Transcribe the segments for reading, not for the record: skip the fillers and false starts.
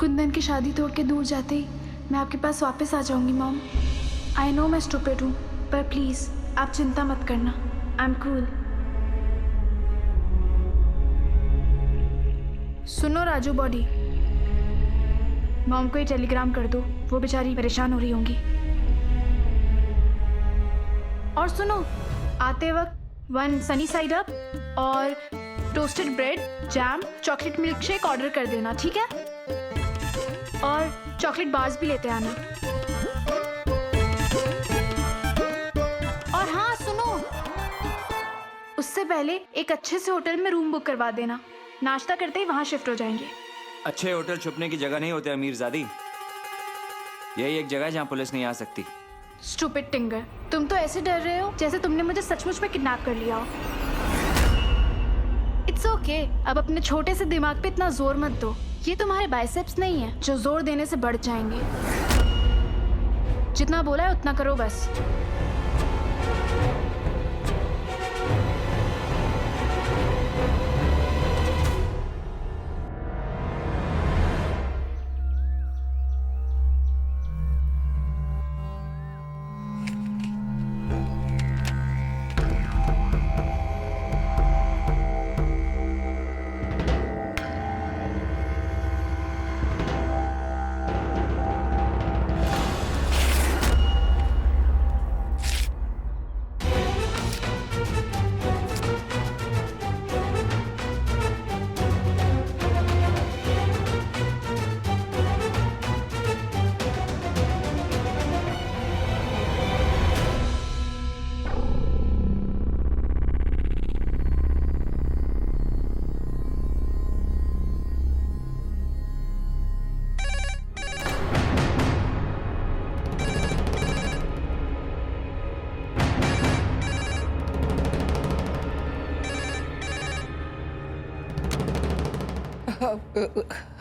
कुंदन की शादी तोड़ के दूर जाते ही मैं आपके पास वापस आ जाऊंगी मॉम। आई नो मैं स्टूपिड हूँ, पर प्लीज़ आप चिंता मत करना। I am cool. सुनो राजू बॉडी, मॉम को ही टेलीग्राम कर दो, वो बेचारी परेशान हो रही होंगी। और सुनो, आते वक्त 1 सनी साइड अप और toasted bread, jam, chocolate milk shake order कर देना, ठीक है? और चॉकलेट बार्स भी लेते आना। और हाँ सुनो, उससे पहले एक अच्छे से होटल में रूम बुक करवा देना। नाश्ता करते ही वहां शिफ्ट हो जाएंगे। अच्छे होटल छुपने की जगह नहीं होते अमीरजादी। यही एक जगह है जहाँ पुलिस नहीं आ सकती। स्टूपिड टिंगर, तुम तो ऐसे डर रहे हो जैसे तुमने मुझे सचमुच में किडनैप कर लिया हो। इट्स ओके, अब अपने छोटे से दिमाग पे इतना जोर मत दो। ये तुम्हारे बाइसेप्स नहीं है जो जोर देने से बढ़ जाएंगे। जितना बोला है उतना करो बस।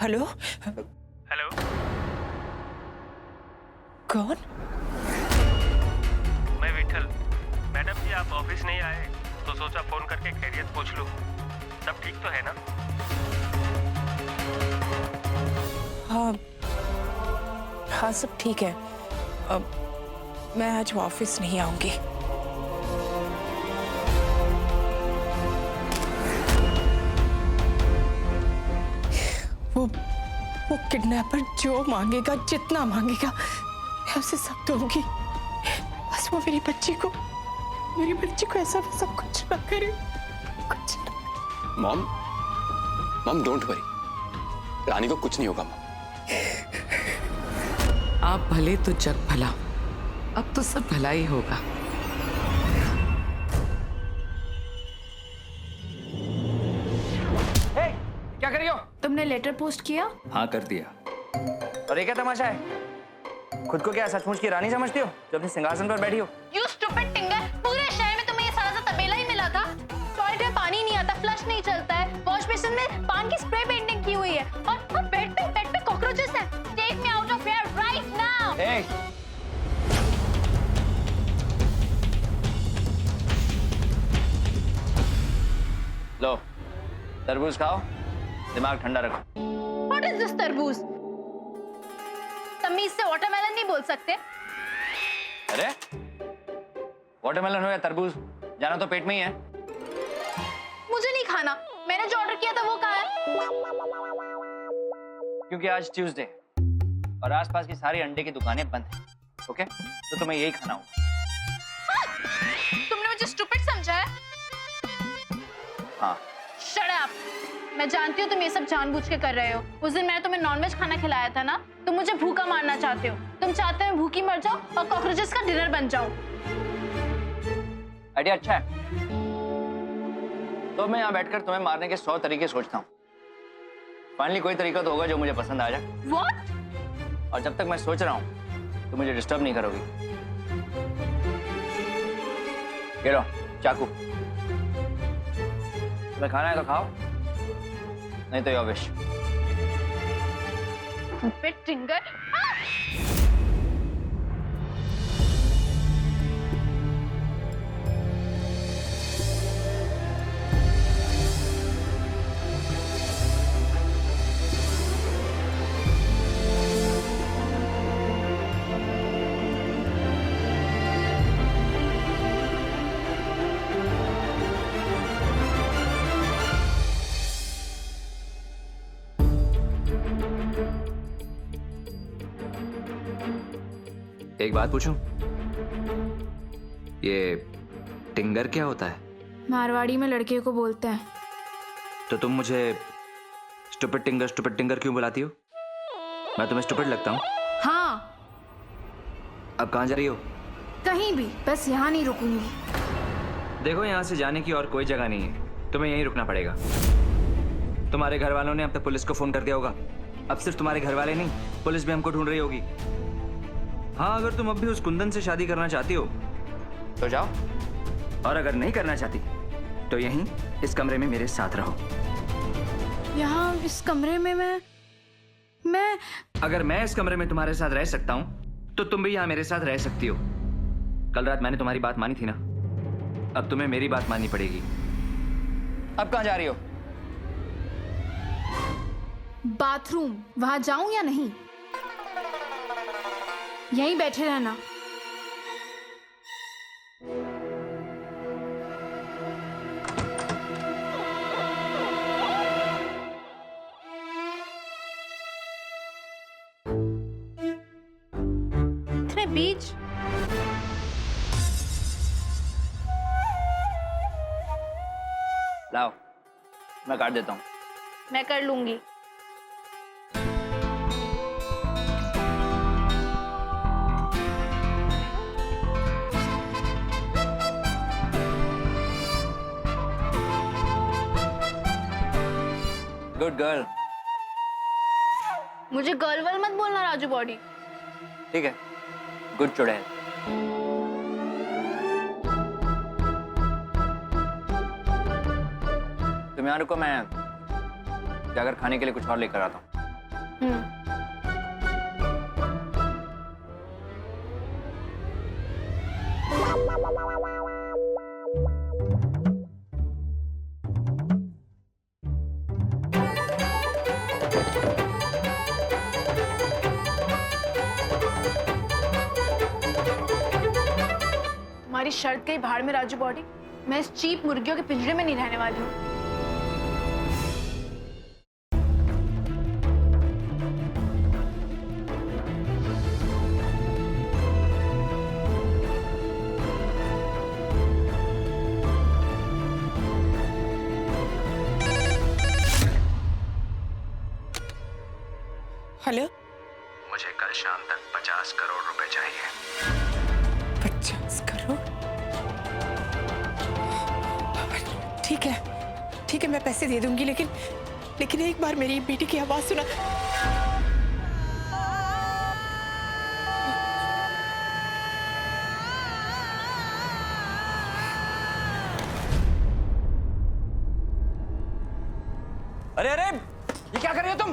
हेलो हेलो, कौन? मैं विठल। मैडम जी आप ऑफिस नहीं आए तो सोचा फोन करके खैरियत पूछ लूं। सब ठीक तो है ना? हाँ हाँ सब ठीक है। मैं आज ऑफिस नहीं आऊंगी। वो किडनैपर जो मांगेगा, जितना मांगेगा, मैं उसे सब दूंगी। बस वो मेरी बच्ची को ऐसा वैसा कुछ ना करे, कुछ ना। मॉम डोंट वरी, रानी को कुछ नहीं होगा मॉम। आप भले तो जग भला, अब तो सब भला ही होगा। क्या कर रही हो? तुमने लेटर पोस्ट किया? हाँ कर दिया। और ये क्या तमाशा है? खुद को क्या सचमुच की रानी समझती हो जो अपने सिंहासन पर बैठी हो? You stupid टिंगर, पूरे शहर में तुम्हें ये सारा सा तबेला ही मिला था। टॉयलेट में पानी नहीं आता, फ्लश नहीं चलता है, वॉश बेसिन में पान की स्प्रे पेंटिंग की हुई है, और बेड पे कॉकरोचेस हैं। Take me out of here right now. Hey! लो, तरबूज खाओ, दिमाग ठंडा रखो। What is this तरबूज? तमीज से वाटरमेलन नहीं बोल सकते? अरे वाटरमेलन हो या तरबूज, जाना तो पेट में ही है। मुझे नहीं खाना, मैंने जो ऑर्डर किया था वो कहाँ है? क्योंकि आज ट्यूसडे और आसपास की सारी अंडे की दुकानें बंद हैं। ओके, तो तुम्हें यही खाना होगा। तुमने मुझे स्टूपिड समझा है? हाँ। Shut up! मैं जानती हूँ तुम ये सब जानबूझ के कर रहे हो। उस दिन मैंने तुम्हें नॉनवेज खाना खिलाया था ना? तुम मुझे भूखा मारना चाहते हो। तुम चाहते हो मैं भूखी मर जाऊं और कॉकरोचेस का डिनर बन जाऊं। आइडिया अच्छा है। तो मैं यहाँ बैठकर तुम्हें मारने के 100 तरीके सोचता हूँ। फाइनली कोई तरीका तो होगा जो मुझे पसंद आ जाए। What? और जब तक मैं सोच रहा हूँ तो मुझे डिस्टर्ब नहीं करोगी। ये लो चाकू, तुम्हें खाना है तो खाओ, नहीं तो योर विश। टिंगर। एक बात पूछूं? ये टिंगर क्या होता है? मारवाड़ी में लड़के को बोलते हैं। तो तुम मुझे स्टूपिड टिंगर क्यों बुलाती हो? मैं तुम्हें स्टूपिड लगता हूँ? हाँ, अब कहाँ जा रही हो? कहीं भी, बस यहाँ नहीं रुकूंगी। देखो, यहाँ से जाने की और कोई जगह नहीं है, तुम्हें यहीं रुकना पड़ेगा। तुम्हारे घर वालों ने अब तक पुलिस को फोन कर दिया होगा। अब सिर्फ तुम्हारे घर वाले नहीं, पुलिस भी हमको ढूंढ रही होगी। हाँ, अगर तुम अब भी उस कुंदन से शादी करना चाहती हो तो जाओ, और अगर नहीं करना चाहती तो यहीं इस कमरे में मेरे साथ रहो। यहाँ इस कमरे में मैं अगर मैं इस कमरे में तुम्हारे साथ रह सकता हूँ तो तुम भी यहाँ मेरे साथ रह सकती हो। कल रात मैंने तुम्हारी बात मानी थी ना, अब तुम्हें मेरी बात माननी पड़ेगी। अब कहाँ जा रही हो? बाथरूम, वहां जाऊं या नहीं? यहीं बैठे रहना। इतने बीच लाओ, मैं काट देता हूँ। मैं कर लूंगी। Good girl. मुझे गर्ल वर्ल मत बोलना राजू बॉडी। ठीक है, गुड चुड़ैल। तुम यहाँ रुको, मैं जाकर खाने के लिए कुछ और लेकर आता हूँ। तुम्हारी शर्त गई भाड़ में राजू बॉडी। मैं इस चीप मुर्गियों के पिंजरे में नहीं रहने वाली हूँ। हेलो, मुझे कल शाम तक 50 करोड़ रुपए चाहिए। 50 करोड़? ठीक है, मैं पैसे दे दूंगी, लेकिन एक बार मेरी बेटी की आवाज सुना। अरे अरे, ये क्या कर रही हो तुम?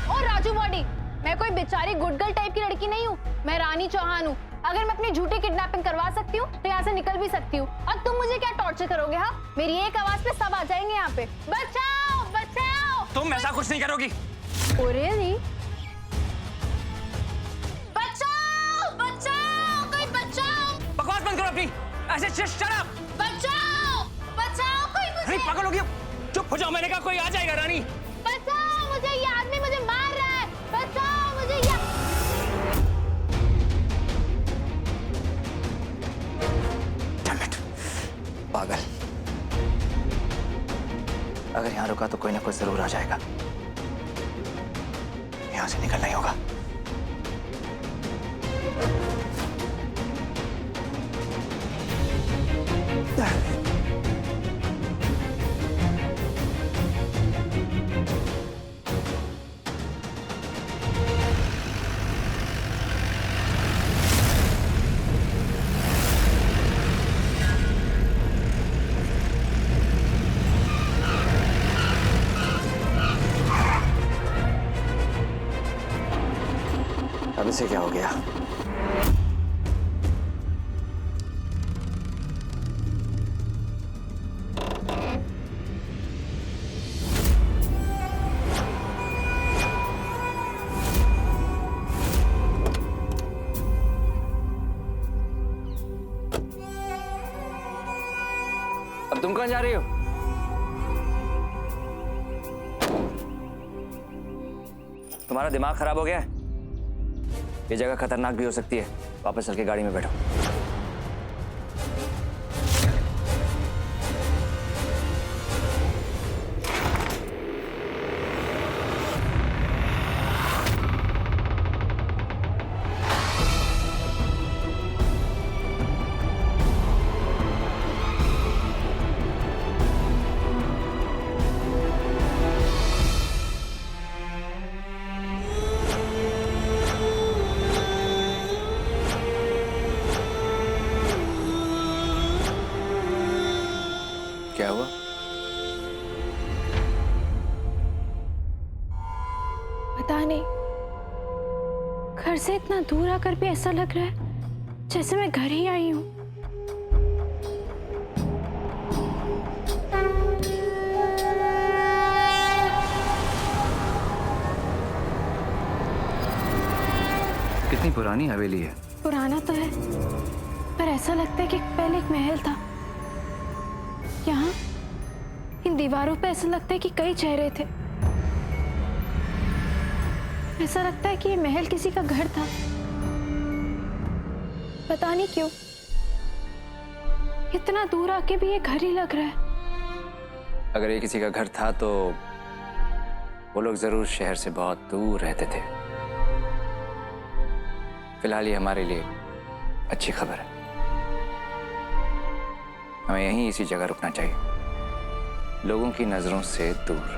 ओ राजू बॉडी, मैं कोई बेचारी गुड गर्ल टाइप की लड़की नहीं हूँ। मैं रानी चौहान हूँ। अगर मैं अपनी झूठी किडनैपिंग करवा सकती हूँ तो यहाँ से निकल भी सकती हूँ। और तुम मुझे क्या टॉर्चर करोगे? हाँ, मेरी एक आवाज पे सब आ जाएंगे यहाँ पे। बचाओ बचाओ। तुम ऐसा कुछ नहीं करोगी। Oh really? बचाओ बचाओ, कोई बचाओ। बकवास बंद करो अपनी। ऐसे शट अप। बचाओ बचाओ, कोई मुझे। अरे पागल हो गई, चुप हो जाओ। मैंने कहा कोई आ जाएगा। रानी बचाओ मुझे, ये आदमी मुझे मार रहा है। बचाओ मुझे। पागल, अगर यहाँ रुका तो कोई ना कोई जरूर आ जाएगा। यहाँ से निकलना ही होगा। अब इसे क्या हो गया? अब तुम कहाँ जा रही हो? तुम्हारा दिमाग खराब हो गया है? ये जगह खतरनाक भी हो सकती है। वापस चल के गाड़ी में बैठो। क्या हुआ? पता नहीं, घर से इतना दूर आकर भी ऐसा लग रहा है जैसे मैं घर ही आई हूँ। कितनी पुरानी हवेली है। पुराना तो है, पर ऐसा लगता है कि पहले एक महल था। यहाँ इन दीवारों पे ऐसा लगता है कि कई चेहरे थे। ऐसा लगता है कि ये महल किसी का घर था। पता नहीं क्यों इतना दूर आके भी ये घर ही लग रहा है। अगर ये किसी का घर था तो वो लोग जरूर शहर से बहुत दूर रहते थे। फिलहाल ये हमारे लिए अच्छी खबर है। हमें यहीं इसी जगह रुकना चाहिए, लोगों की नजरों से दूर।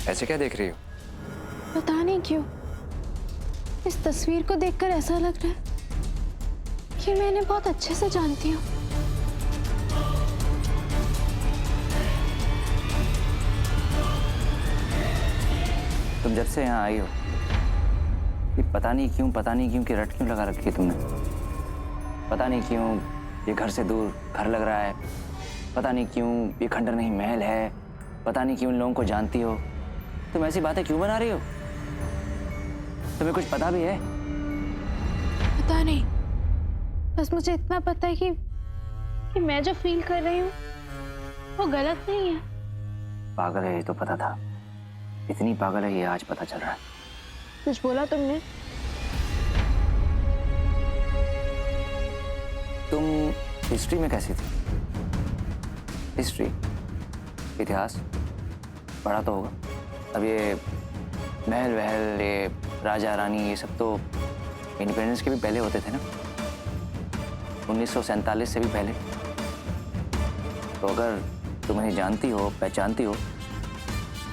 ऐसे क्या देख रही हो? पता नहीं क्यों इस तस्वीर को देखकर ऐसा लग रहा है कि मैं इन्हें बहुत अच्छे से जानती हूँ। तुम जब से यहाँ आई हो ये पता नहीं क्यों कि रट क्यों लगा रखी है तुमने। पता नहीं क्यों ये घर से दूर घर लग रहा है। पता नहीं क्यों ये खंडर नहीं महल है। पता नहीं क्यों इन लोगों को जानती हो। तुम ऐसी बातें क्यों बना रही हो? तुम्हें कुछ पता भी है? पता नहीं, बस मुझे इतना पता है कि मैं जो फील कर रही हूँ वो गलत नहीं है। पागल है ये तो पता था। इतनी पागल है ये आज पता चल रहा है। कुछ बोला तुमने? तुम हिस्ट्री में कैसी थी? हिस्ट्री, इतिहास पढ़ा तो होगा। अब ये महल वहल, ये राजा रानी, ये सब तो इंडिपेंडेंस के भी पहले होते थे ना, 1947 से भी पहले। तो अगर तुम इन्हें जानती हो, पहचानती हो,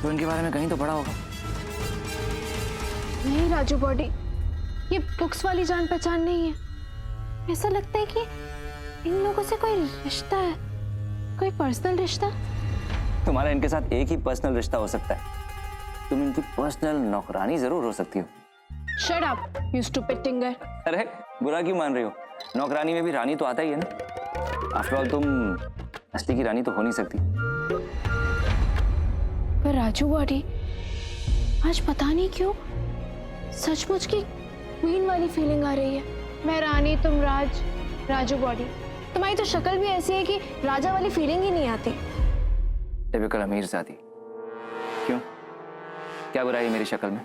तो इनके बारे में कहीं तो पढ़ा होगा। नहीं राजू बॉडी, ये बुक्स वाली जान पहचान नहीं है। ऐसा लगता है कि इन लोगों से कोई रिश्ता है, कोई पर्सनल रिश्ता। तुम्हारा इनके साथ एक ही पर्सनल रिश्ता हो सकता है। तुम इनकी पर्सनल नौकरानी जरूर हो सकती हो। Shut up you stupid tinger. अरे बुरा क्यों मान रही हो? नौकरानी में भी रानी तो आता ही है ना। आफ्टर ऑल तुम असली की रानी तो हो नहीं सकती। पर राजू बॉडी, आज पता नहीं क्यों सचमुच की क्वीन वाली फीलिंग आ रही है। मैं रानी, तुम राज, राजू बॉडी। तुम्हारी तो शक्ल भी ऐसी है कि राजा वाली फीलिंग ही नहीं आती। टिपिकल अमीर जाती। क्यों, क्या बुराई है मेरी शक्ल में?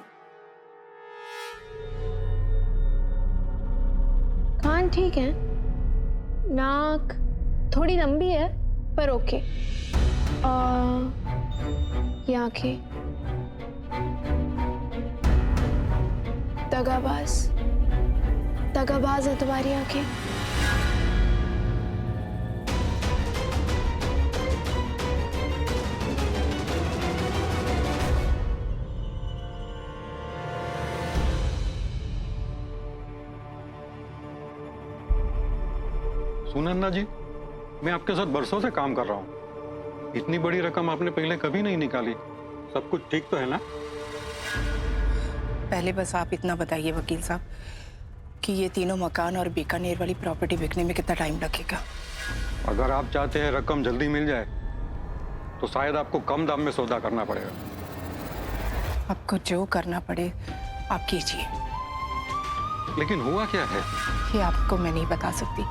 कान ठीक है, नाक थोड़ी लंबी है पर ओके। ये आंखें दगाबाज है तुम्हारी आंखें। सुनन्ना जी, मैं आपके साथ बरसों से काम कर रहा हूँ। इतनी बड़ी रकम आपने पहले कभी नहीं निकाली। सब कुछ ठीक तो है ना? पहले बस आप इतना बताइए वकील साहब कि ये तीनों मकान और बीकानेर वाली प्रॉपर्टी बिकने में कितना टाइम लगेगा। अगर आप चाहते हैं रकम जल्दी मिल जाए तो शायद आपको कम दाम में सौदा करना पड़ेगा। आपको जो करना पड़े आप कीजिए। लेकिन हुआ क्या है? ये आपको मैं नहीं बता सकती।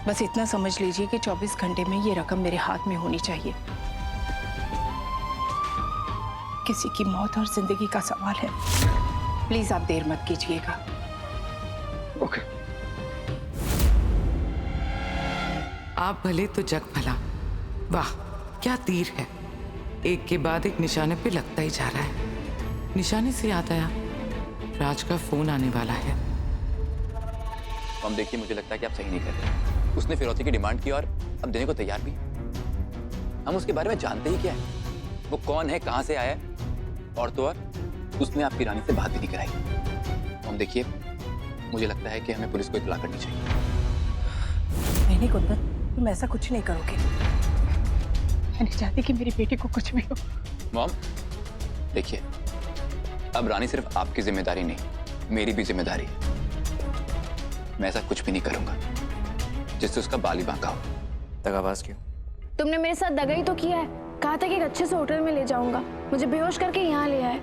बस इतना समझ लीजिए कि 24 घंटे में ये रकम मेरे हाथ में होनी चाहिए। किसी की मौत और जिंदगी का सवाल है। प्लीज आप देर मत कीजिएगा। ओके। आप भले तो जग भला। वाह क्या तीर है, एक के बाद एक निशाने पे लगता ही जा रहा है। निशाने से याद आया, राज का फोन आने वाला है। हम देखिए, मुझे लगता है कि आप सही नहीं कर रहे। उसने फिरौती की डिमांड की और अब देने को तैयार भी। हम उसके बारे में जानते ही क्या है, वो कौन है, कहां से आया है, और तो और उसने आपकी रानी से बात भी नहीं कराई। हम देखिए, मुझे लगता है कि हमें पुलिस को इत्तला करनी चाहिए। नहीं कुंदन, तुम ऐसा कुछ नहीं करोगे। मैं नहीं चाहती कि मेरी बेटी को कुछ भी हो। मॉम देखिए, अब रानी सिर्फ आपकी जिम्मेदारी नहीं, मेरी भी जिम्मेदारी है। मैं ऐसा कुछ भी नहीं करूंगा जिससे उसका बाल ही बांका हो। दगाबाज क्यों? तुमने मेरे साथ दगा ही तो किया है। कहा था कि एक अच्छे से होटल में ले जाऊंगा, मुझे बेहोश करके यहाँ ले आए।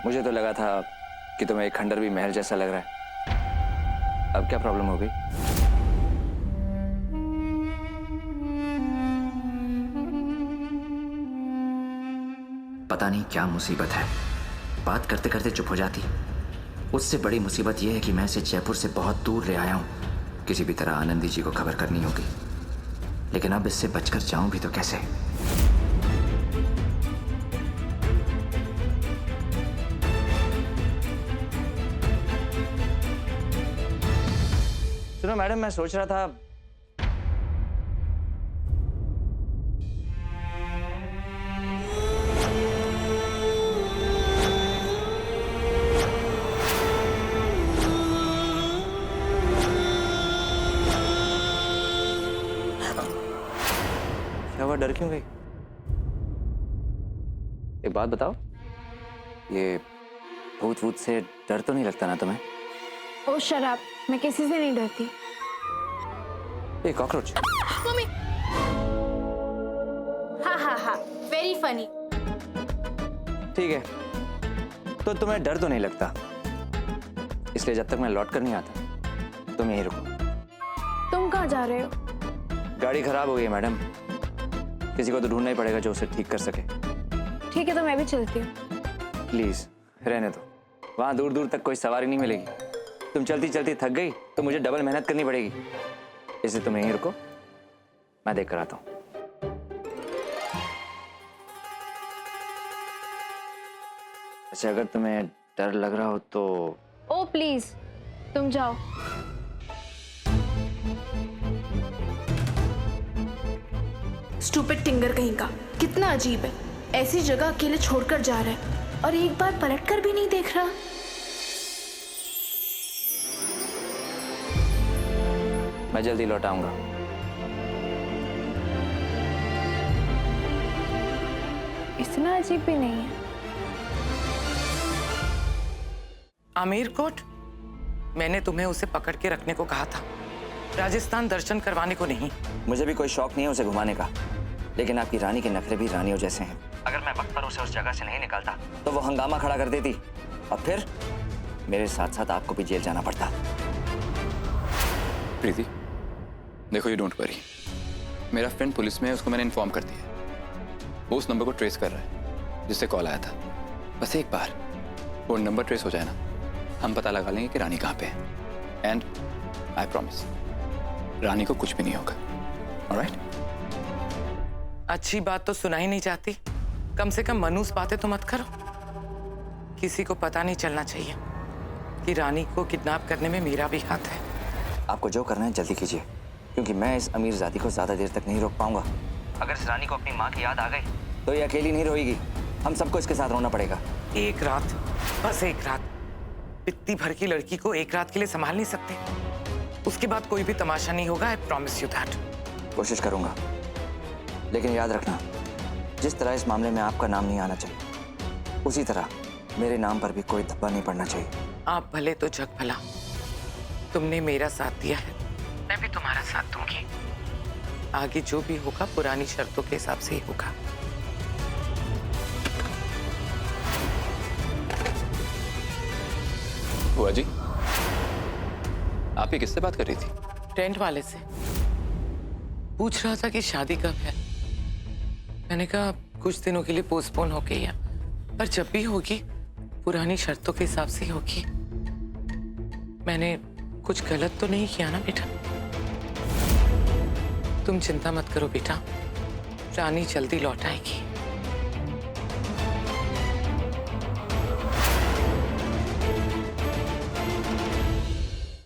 मुझे तो लगा था कि तुम्हें एक खंडर भी महल जैसा लग रहा है। अब क्या प्रॉब्लम हो गई? पता नहीं क्या मुसीबत है, बात करते करते चुप हो जाती। उससे बड़ी मुसीबत यह है कि मैं इसे जयपुर से बहुत दूर ले आया हूं। किसी भी तरह आनंदी जी को खबर करनी होगी, लेकिन अब इससे बचकर जाऊं भी तो कैसे? सुनो मैडम, मैं सोच रहा था क्या हुआ, डर क्यों गई? एक बात बताओ, ये भूत वूत से डर तो नहीं लगता ना तुम्हें? ओ शराब, मैं किसी से नहीं डरती। ये कॉकरोच। मम्मी। हाँ, वेरी फनी। ठीक है, तो तुम्हें डर तो नहीं लगता, इसलिए जब तक मैं लौट कर नहीं आता तुम यहीं रुको। तुम कहाँ जा रहे हो? गाड़ी खराब हो गई है मैडम, किसी को तो ढूंढना ही पड़ेगा जो उसे ठीक कर सके। ठीक है, तो मैं भी चलती हूँ। प्लीज रहने दो, वहां दूर दूर तक कोई सवारी नहीं मिलेगी। तुम चलती चलती थक गई तो मुझे डबल मेहनत करनी पड़ेगी, इसलिए तुम यहीं रुको, मैं देख कर आता हूं। अच्छा, अगर तुम्हें डर लग रहा हो तो ओ प्लीज, तुम जाओ। स्टूपिड टिंगर कहीं का, कितना अजीब है, ऐसी जगह अकेले छोड़कर जा रहा है और एक बार पलटकर भी नहीं देख रहा। मैं जल्दी लौट आऊंगा। इतना अजीब भी नहीं है। आमिर कोट, मैंने तुम्हें उसे पकड़ के रखने को कहा था, राजस्थान दर्शन करवाने को नहीं। मुझे भी कोई शौक नहीं है उसे घुमाने का, लेकिन आपकी रानी के नखरे भी रानियों जैसे हैं। अगर मैं वक्त पर उसे उस जगह से नहीं निकालता तो वो हंगामा खड़ा कर देती और फिर मेरे साथ साथ आपको भी जेल जाना पड़ता। प्रीति देखो, यू डोंट वरी, मेरा फ्रेंड पुलिस में है, उसको मैंने इन्फॉर्म कर दिया। वो उस नंबर को ट्रेस कर रहा है जिससे कॉल आया था। बस एक बार वो नंबर ट्रेस हो जाए ना, हम पता लगा लेंगे कि रानी कहाँ पे है। एंड आई प्रॉमिस, रानी को कुछ भी नहीं होगा। ऑलराइट? अच्छी बात तो सुना ही नहीं चाहती, कम से कम मनूस बातें तो मत करो। किसी को पता नहीं चलना चाहिए कि रानी को किडनैप करने में मेरा भी हाथ है। आपको जो करना है जल्दी कीजिए, क्योंकि मैं इस अमीर जाति को ज्यादा देर तक नहीं रोक पाऊंगा। अगर इस रानी को अपनी माँ की याद आ गई तो ये अकेली नहीं रोएगी, हम सबको इसके साथ रोना पड़ेगा। एक रात, बस एक रात। इतनी भर की लड़की को एक रात के लिए संभाल नहीं सकते। उसके बाद कोई भी तमाशा नहीं होगा, आई प्रॉमिस यू दैट। कोशिश करूंगा, लेकिन याद रखना, जिस तरह इस मामले में आपका नाम नहीं आना चाहिए, उसी तरह मेरे नाम पर भी कोई धब्बा नहीं पड़ना चाहिए। आप भले तो जग भला। तुमने मेरा साथ दिया है, मैं भी तुम्हारा साथ दूंगी। आगे जो भी होगा पुरानी शर्तों के हिसाब से ही होगा। बुआ जी, आप ही किससे बात कर रही थी? टेंट वाले से पूछ रहा था कि शादी कब है। मैंने कहा कुछ दिनों के लिए पोस्टपोन हो गई है, पर जब भी होगी पुरानी शर्तों के हिसाब से ही होगी। मैंने कुछ गलत तो नहीं किया ना बेटा? तुम चिंता मत करो बेटा, रानी जल्दी लौट आएगी।